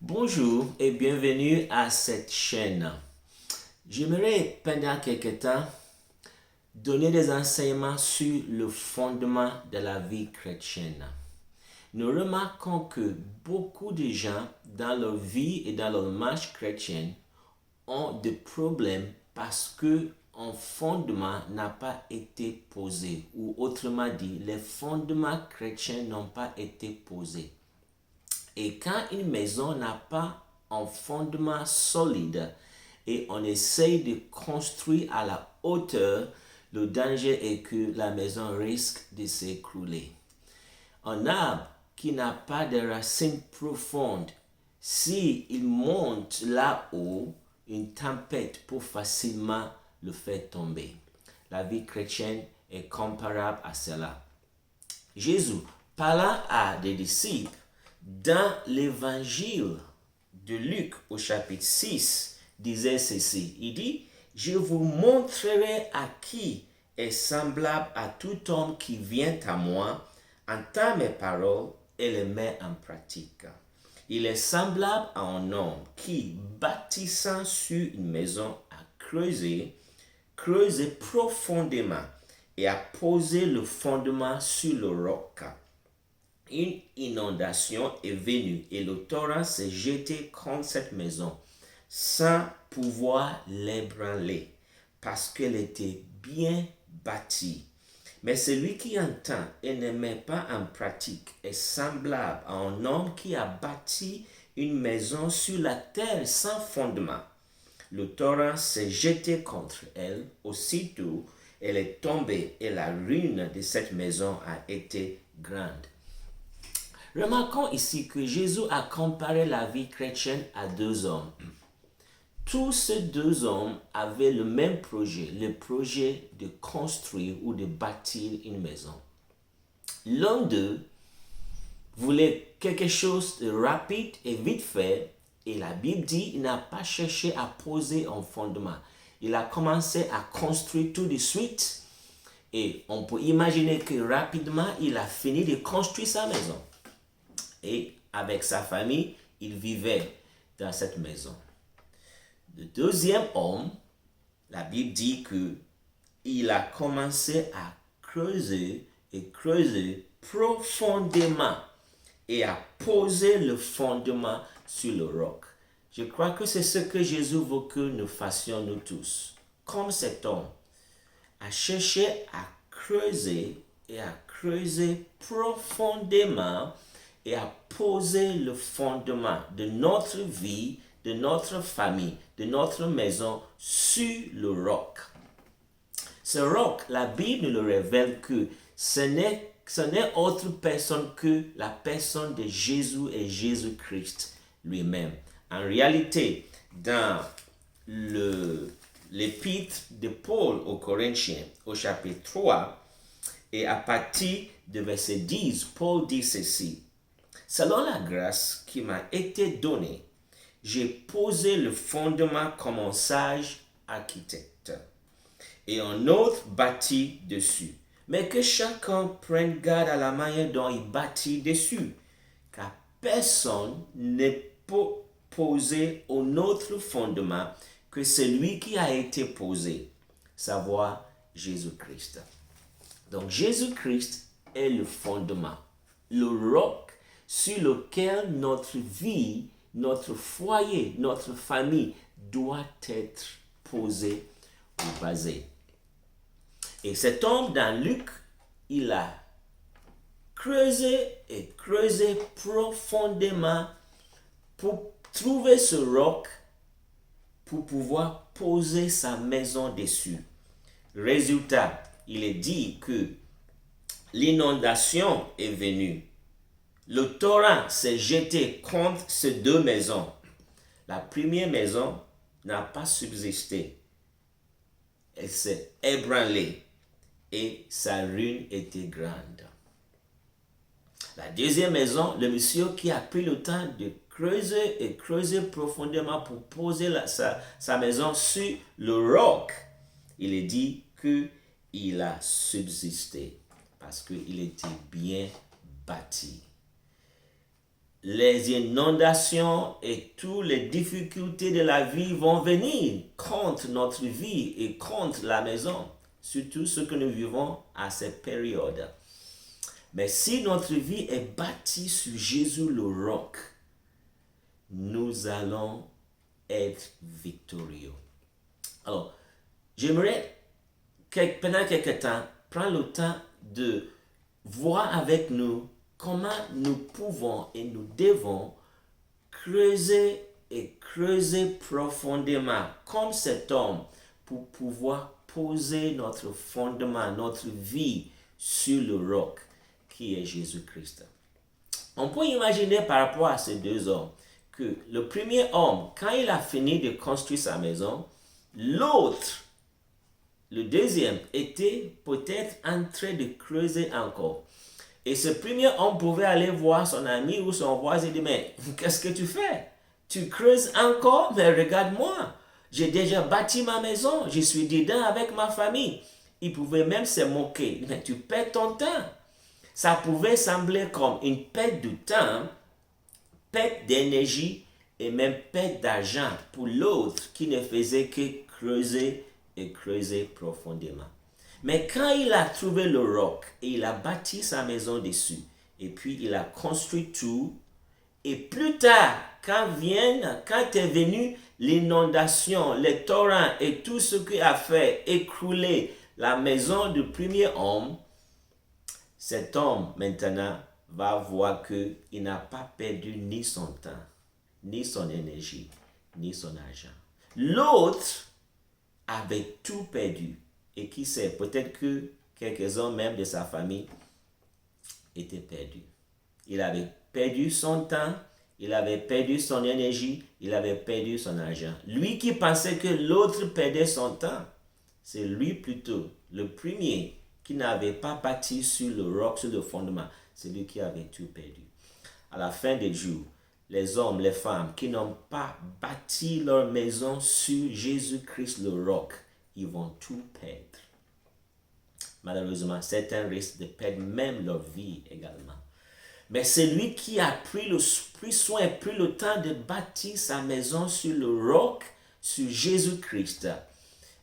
Bonjour et bienvenue à cette chaîne. J'aimerais pendant quelques temps donner des enseignements sur le fondement de la vie chrétienne. Nous remarquons que beaucoup de gens dans leur vie et dans leur marche chrétienne ont des problèmes parce que un fondement n'a pas été posé, ou autrement dit, les fondements chrétiens n'ont pas été posés. Et quand une maison n'a pas un fondement solide et on essaye de construire à la hauteur, le danger est que la maison risque de s'écrouler. Un arbre qui n'a pas de racines profondes, s'il monte là-haut, une tempête peut facilement le faire tomber. La vie chrétienne est comparable à cela. Jésus, parlant à des disciples, dans l'évangile de Luc au chapitre 6, disait ceci. Il dit, je vous montrerai à qui est semblable à tout homme qui vient à moi, entend mes paroles et les met en pratique. Il est semblable à un homme qui, bâtissant sur une maison, a creusé profondément et a posé le fondement sur le roc. Une inondation est venue et le torrent s'est jeté contre cette maison sans pouvoir l'ébranler parce qu'elle était bien bâtie. Mais celui qui entend et ne met pas en pratique est semblable à un homme qui a bâti une maison sur la terre sans fondement. Le torrent s'est jeté contre elle, aussitôt elle est tombée et la ruine de cette maison a été grande. Remarquons ici que Jésus a comparé la vie chrétienne à deux hommes. Tous ces deux hommes avaient le même projet, le projet de construire ou de bâtir une maison. L'un d'eux voulait quelque chose de rapide et vite fait, et la Bible dit qu'il n'a pas cherché à poser un fondement. Il a commencé à construire tout de suite, et on peut imaginer que rapidement, il a fini de construire sa maison. Et avec sa famille, il vivait dans cette maison. Le deuxième homme, la Bible dit que il a commencé à creuser et creuser profondément et à poser le fondement sur le roc. Je crois que c'est ce que Jésus veut que nous fassions nous tous. Comme cet homme a cherché à creuser et à creuser profondément et à poser le fondement de notre vie, de notre famille, de notre maison sur le roc. Ce roc, la Bible nous le révèle que ce n'est autre personne que la personne de Jésus et Jésus-Christ lui-même. En réalité, dans l'épître de Paul aux Corinthiens, au chapitre 3, et à partir de verset 10, Paul dit ceci. Selon la grâce qui m'a été donnée, j'ai posé le fondement comme un sage architecte, et un autre bâtit dessus. Mais que chacun prenne garde à la manière dont il bâtit dessus, car personne ne peut poser un autre fondement que celui qui a été posé, savoir Jésus-Christ. Donc Jésus-Christ est le fondement, le roc sur lequel notre vie, notre foyer, notre famille doit être posée ou basée. Et cet homme dans Luc, il a creusé et creusé profondément pour trouver ce roc pour pouvoir poser sa maison dessus. Résultat, il est dit que l'inondation est venue. Le torrent s'est jeté contre ces deux maisons. La première maison n'a pas subsisté. Elle s'est ébranlée et sa ruine était grande. La deuxième maison, le monsieur qui a pris le temps de creuser et creuser profondément pour poser sa maison sur le roc, il est dit qu'il a subsisté parce qu'il était bien bâti. les inondations et toutes les difficultés de la vie vont venir contre notre vie et contre la maison, surtout ce que nous vivons à cette période. Mais si notre vie est bâtie sur Jésus le roc, nous allons être victorieux. Alors, j'aimerais, pendant quelques temps, prendre le temps de voir avec nous comment nous pouvons et nous devons creuser et creuser profondément comme cet homme pour pouvoir poser notre fondement, notre vie sur le roc qui est Jésus-Christ. On peut imaginer par rapport à ces deux hommes que le premier homme, quand il a fini de construire sa maison, l'autre, le deuxième, était peut-être en train de creuser encore. Et ce premier homme pouvait aller voir son ami ou son voisin et dire, mais qu'est-ce que tu fais? Tu creuses encore? Mais regarde-moi, j'ai déjà bâti ma maison, je suis dedans avec ma famille. Il pouvait même se moquer, mais tu perds ton temps. Ça pouvait sembler comme une perte de temps, perte d'énergie et même perte d'argent pour l'autre qui ne faisait que creuser et creuser profondément. Mais quand il a trouvé le roc et il a bâti sa maison dessus, et puis il a construit tout, et plus tard, quand est venue l'inondation, les torrents et tout ce qui a fait écrouler la maison du premier homme, cet homme maintenant va voir qu'il n'a pas perdu ni son temps, ni son énergie, ni son argent. L'autre avait tout perdu. Et qui sait, peut-être que quelques-uns même de sa famille étaient perdus. Il avait perdu son temps, il avait perdu son énergie, il avait perdu son argent. Lui qui pensait que l'autre perdait son temps, c'est lui plutôt, le premier, qui n'avait pas bâti sur le roc, sur le fondement. C'est lui qui avait tout perdu. À la fin des jours, les hommes, les femmes qui n'ont pas bâti leur maison sur Jésus-Christ le roc, ils vont tout perdre. Malheureusement, certains risquent de perdre même leur vie également. Mais celui qui a pris soin, pris le temps de bâtir sa maison sur le roc, sur Jésus-Christ,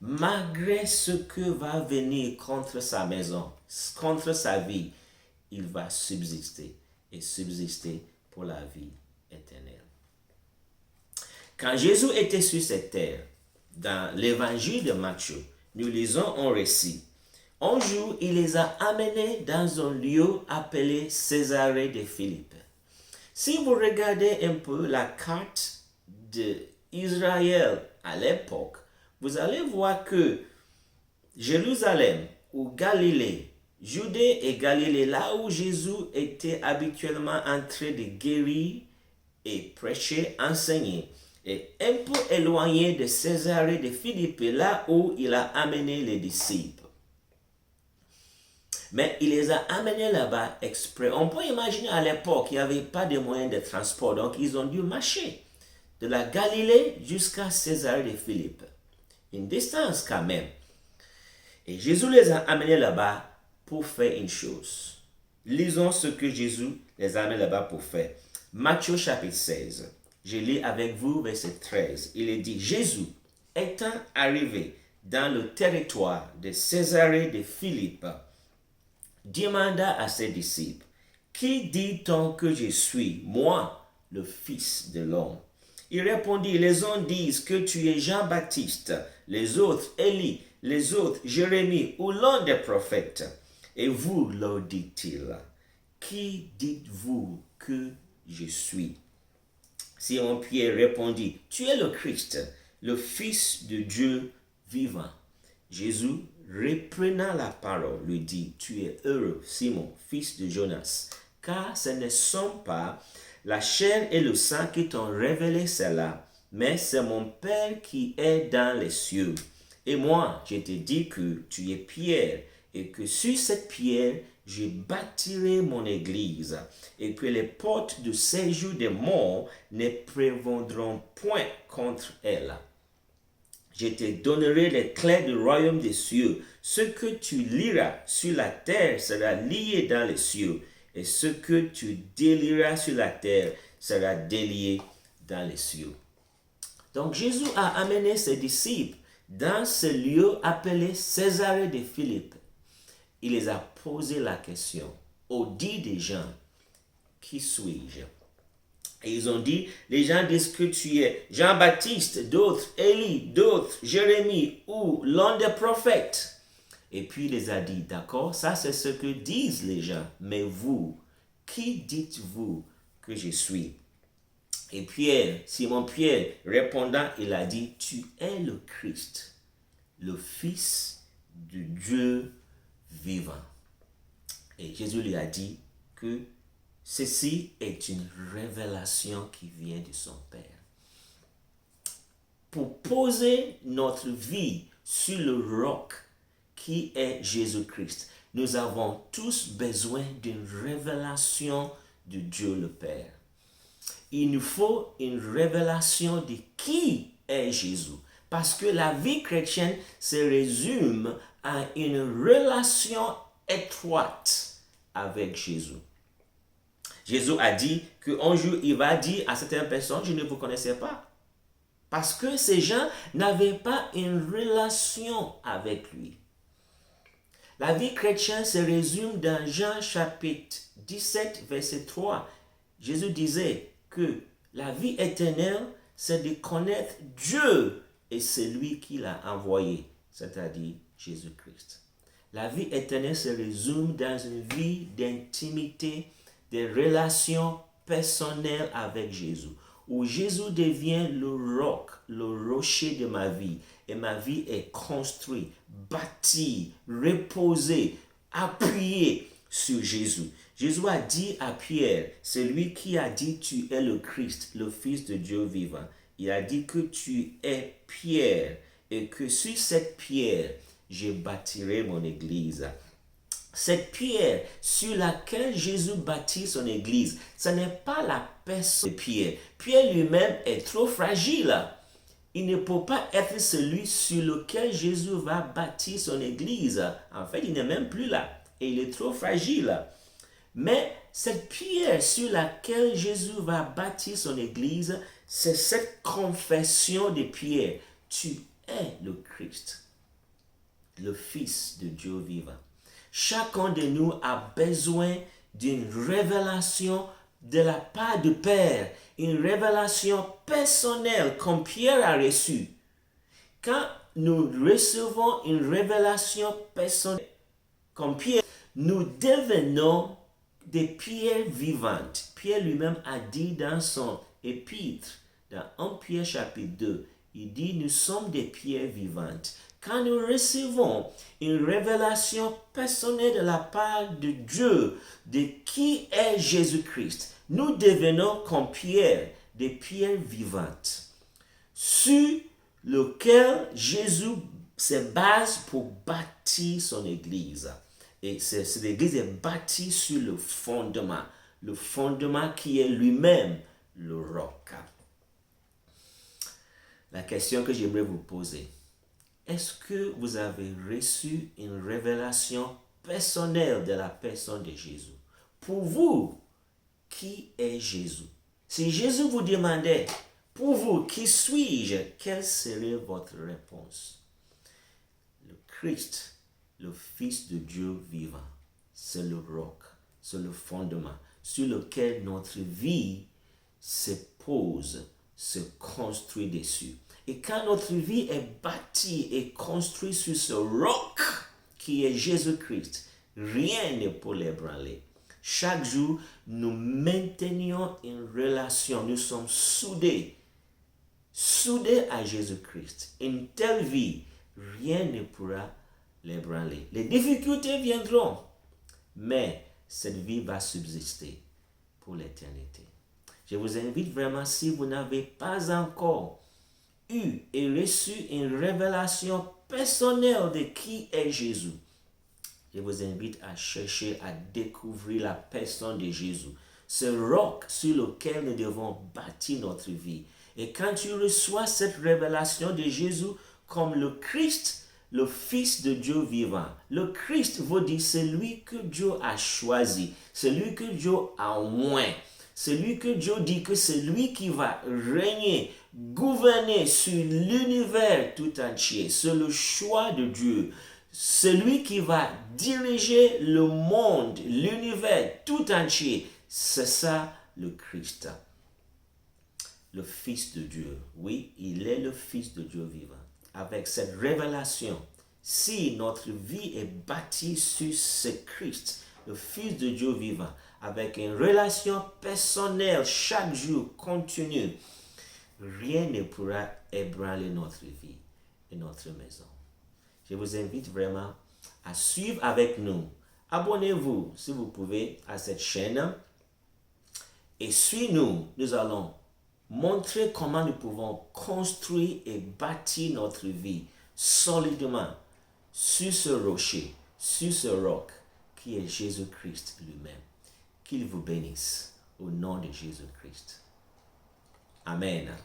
malgré ce que va venir contre sa maison, contre sa vie, il va subsister et subsister pour la vie éternelle. Quand Jésus était sur cette terre, dans l'évangile de Matthieu, nous lisons un récit. Un jour, il les a amenés dans un lieu appelé Césarée de Philippe. Si vous regardez un peu la carte d'Israël à l'époque, vous allez voir que Jérusalem ou Galilée, Judée et Galilée, là où Jésus était habituellement en train de guérir et prêcher, enseigner, est un peu éloigné de Césarée de Philippe, là où il a amené les disciples. Mais il les a amenés là-bas exprès. On peut imaginer à l'époque, il n'y avait pas de moyens de transport, donc ils ont dû marcher de la Galilée jusqu'à Césarée de Philippe. Une distance quand même. Et Jésus les a amenés là-bas pour faire une chose. Lisons ce que Jésus les a amenés là-bas pour faire. Matthieu chapitre 16. Je lis avec vous verset 13. Il est dit, Jésus, étant arrivé dans le territoire de Césarée de Philippe, demanda à ses disciples, qui dit-on que je suis, moi, le Fils de l'homme? Il répondit, les uns disent que tu es Jean-Baptiste, les autres Élie, les autres Jérémie ou l'un des prophètes. Et vous, leur dit-il, qui dites-vous que je suis? Simon-Pierre répondit, tu es le Christ, le Fils de Dieu vivant. Jésus, reprenant la parole, lui dit, tu es heureux, Simon, fils de Jonas, car ce ne sont pas la chair et le sang qui t'ont révélé cela, mais c'est mon Père qui est dans les cieux. Et moi, je te dis que tu es Pierre, et que sur cette pierre, je bâtirai mon église, et que les portes du séjour des morts ne prévaudront point contre elle. Je te donnerai les clés du royaume des cieux. Ce que tu liras sur la terre sera lié dans les cieux, et ce que tu délieras sur la terre sera délié dans les cieux. Donc Jésus a amené ses disciples dans ce lieu appelé Césarée de Philippe. Il les a posé la question, au dit des gens, qui suis-je? Et ils ont dit, les gens disent que tu es Jean-Baptiste, d'autres Élie, d'autres Jérémie ou l'un des prophètes. Et puis il les a dit, d'accord, ça c'est ce que disent les gens, mais vous, qui dites-vous que je suis? Et Pierre, Simon Pierre, répondant, il a dit, tu es le Christ, le Fils de Dieu vivant. Et Jésus lui a dit que ceci est une révélation qui vient de son Père. Pour poser notre vie sur le roc qui est Jésus-Christ, nous avons tous besoin d'une révélation de Dieu le Père. Il nous faut une révélation de qui est Jésus. Parce que la vie chrétienne se résume à une relation étroite avec Jésus. Jésus a dit qu'un jour, il va dire à certaines personnes, je ne vous connaissais pas. Parce que ces gens n'avaient pas une relation avec lui. La vie chrétienne se résume dans Jean chapitre 17, verset 3. Jésus disait que la vie éternelle, c'est de connaître Dieu et celui qui l'a envoyé, c'est-à-dire Jésus-Christ. La vie éternelle se résume dans une vie d'intimité, des relations personnelles avec Jésus, où Jésus devient le roc, le rocher de ma vie, et ma vie est construite, bâtie, reposée, appuyée sur Jésus. Jésus a dit à Pierre, celui qui a dit tu es le Christ, le Fils de Dieu vivant, il a dit que tu es Pierre et que sur cette pierre, je bâtirai mon église. Cette pierre sur laquelle Jésus bâtit son église, ce n'est pas la personne de Pierre. Pierre lui-même est trop fragile. Il ne peut pas être celui sur lequel Jésus va bâtir son église. En fait, il n'est même plus là et il est trop fragile. Mais cette pierre sur laquelle Jésus va bâtir son église, c'est cette confession de Pierre. Tu es le Christ, le Fils de Dieu vivant. Chacun de nous a besoin d'une révélation de la part du Père, une révélation personnelle comme Pierre a reçu. Quand nous recevons une révélation personnelle comme Pierre, nous devenons des pierres vivantes. Pierre lui-même a dit dans son épître, dans 1 Pierre chapitre 2, il dit, nous sommes des pierres vivantes. Quand nous recevons une révélation personnelle de la part de Dieu, de qui est Jésus-Christ, nous devenons comme Pierre, des pierres vivantes, sur lequel Jésus se base pour bâtir son église. Et cette église est bâtie sur le fondement qui est lui-même le roc. La question que j'aimerais vous poser, est-ce que vous avez reçu une révélation personnelle de la personne de Jésus? Pour vous, qui est Jésus? Si Jésus vous demandait, pour vous, qui suis-je? Quelle serait votre réponse? Le Christ, le Fils de Dieu vivant, c'est le roc, c'est le fondement sur lequel notre vie se pose, se construit dessus. Et quand notre vie est bâtie et construite sur ce roc qui est Jésus-Christ, rien ne peut l'ébranler. Chaque jour, nous maintenons une relation, nous sommes soudés à Jésus-Christ. Une telle vie, rien ne pourra l'ébranler. Les difficultés viendront, mais cette vie va subsister pour l'éternité. Je vous invite vraiment, si vous n'avez pas encore eu et reçu une révélation personnelle de qui est Jésus, je vous invite à chercher à découvrir la personne de Jésus, ce roc sur lequel nous devons bâtir notre vie. Et quand tu reçois cette révélation de Jésus comme le Christ, le Fils de Dieu vivant, le Christ veut dire celui que Dieu a choisi, celui que Dieu a oint, celui que Dieu dit que c'est lui qui va régner, gouverner sur l'univers tout entier. C'est le choix de Dieu. Celui qui va diriger le monde, l'univers tout entier. C'est ça le Christ. Le Fils de Dieu. Oui, il est le Fils de Dieu vivant. Avec cette révélation, si notre vie est bâtie sur ce Christ, le Fils de Dieu vivant, avec une relation personnelle chaque jour continue, rien ne pourra ébranler notre vie et notre maison. Je vous invite vraiment à suivre avec nous. Abonnez-vous, si vous pouvez, à cette chaîne. Et suivez-nous. Nous allons montrer comment nous pouvons construire et bâtir notre vie solidement sur ce rocher, sur ce roc qui est Jésus-Christ lui-même. Qu'il vous bénisse au nom de Jésus-Christ. Amen.